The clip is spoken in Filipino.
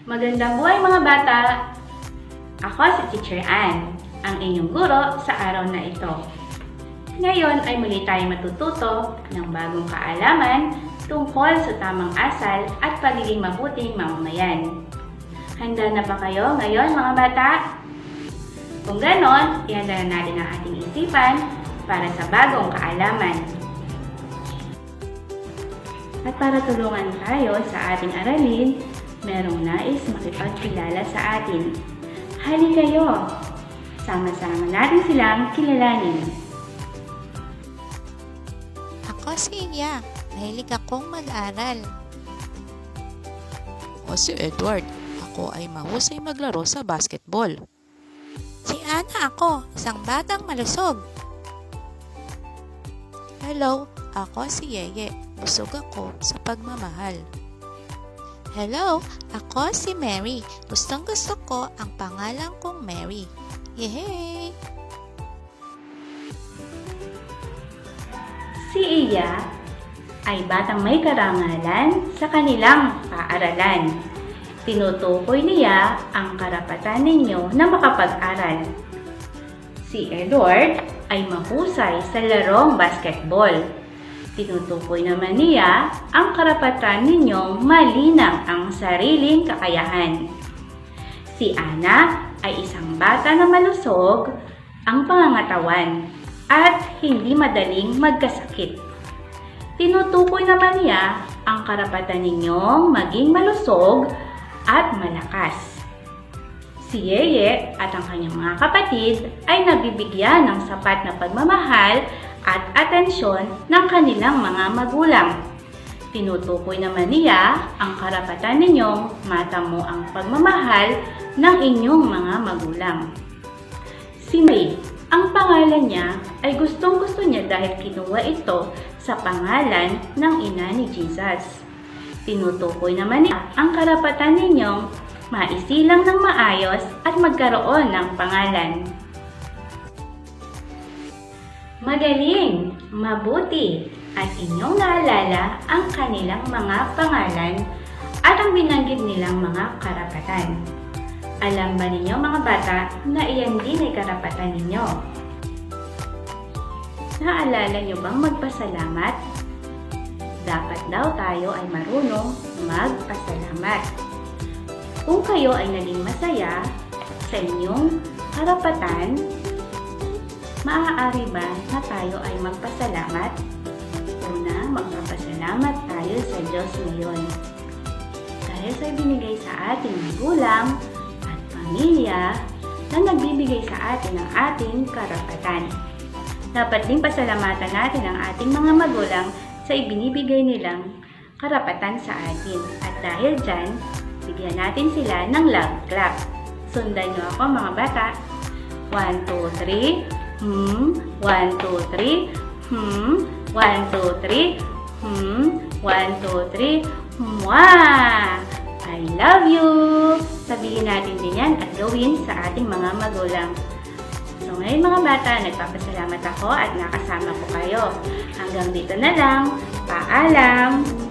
Magandang buhay mga bata! Ako si Teacher Ann, ang inyong guro sa araw na ito. Ngayon ay muli tayong matututo ng bagong kaalaman tungkol sa tamang asal at pagiging mabuting mamamayan. Handa na ba kayo ngayon mga bata? Kung ganon, ihanda na natin ang ating isipan para sa bagong kaalaman. At para tulungan tayo sa ating aralin, merong nais makipagkilala sa atin. Halika kayo! Sama-sama natin silang kilalanin. Ako si Iya. Mahilig akong mag-aral. Ako si Edward. Ako ay mahusay maglaro sa basketball. Si Ana ako, isang batang malusog. Hello, ako si Yeye. Busog ako sa pagmamahal. Hello, ako si Mary. Gustong-gusto ko ang pangalan kong Mary. Yehey! Si Iya ay batang may karangalan sa kanilang paaralan. Tinutukoy niya ang karapatan ninyo na makapag-aral. Si Edward ay mahusay sa larong basketball. Tinutukoy naman niya ang karapatan ninyong malinang ang sariling kakayahan. Si Ana ay isang bata na malusog ang pangangatawan at hindi madaling magkasakit. Tinutukoy naman niya ang karapatan ninyong maging malusog at malakas. Si Yeye at ang kanyang mga kapatid ay nabibigyan ng sapat na pagmamahal at atensyon ng kanilang mga magulang. Tinutukoy naman niya ang karapatan ninyong matamo ang pagmamahal ng inyong mga magulang. Si Mary, ang pangalan niya ay gustong-gusto niya dahil kinuha ito sa pangalan ng ina ni Jesus. Tinutukoy naman niya ang karapatan ninyong maisilang ng maayos at magkaroon ng pangalan. Magaling, mabuti, at inyong naalala ang kanilang mga pangalan at ang binanggit nilang mga karapatan. Alam ba ninyo mga bata na iyan din ay karapatan ninyo? Naalala nyo bang magpasalamat? Dapat daw tayo ay marunong magpasalamat. Kung kayo ay naging masaya sa inyong karapatan, maaari ba na tayo ay magpasalamat? Una, magpapasalamat tayo sa Diyos ngayon. Dahil sa ibinigay sa ating magulang at pamilya na nagbibigay sa atin ng ating karapatan. Dapat din pasalamatan natin ang ating mga magulang sa ibinibigay nilang karapatan sa atin. At dahil dyan, bigyan natin sila ng love clap. Sundan nyo ako mga bata. 1, 2, 3. 1, 2, 3. 1, 2, 3. 1, 2, 3. Mwah! I love you! Sabihin natin din yan at gawin sa ating mga magulang. So ngayon mga bata, nagpapasalamat ako at nakasama ko kayo. Hanggang dito na lang. Paalam!